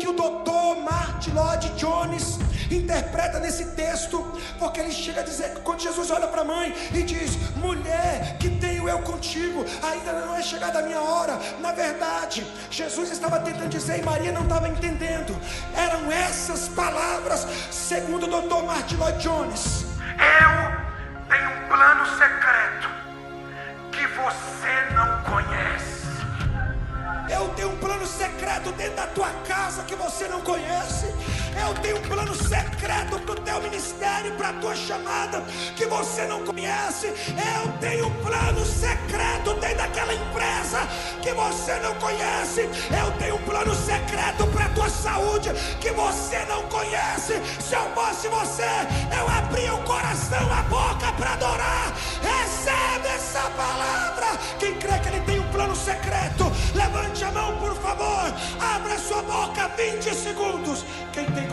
o doutor Martyn Lloyd-Jones interpreta nesse texto, porque ele chega a dizer que quando Jesus olha para a mãe e diz: mulher, que tenho eu contigo, ainda não é chegada a minha hora. Na verdade, Jesus estava tentando dizer e Maria não estava entendendo. Eram essas palavras, segundo o doutor Martyn Lloyd-Jones: eu tenho um plano secreto que você não conhece. Eu tenho um plano secreto dentro da tua casa que você não conhece. Eu tenho um plano secreto para o teu ministério, para a tua chamada que você não conhece. Eu tenho um plano secreto dentro daquela empresa que você não conhece. Eu tenho um plano secreto para a tua saúde que você não conhece. Se eu fosse você, eu abria o coração, a boca para adorar. Recebe essa palavra. Quem crê que ele tem um plano secreto, levante a mão, por favor. Abra sua boca, 20 segundos. Quem tem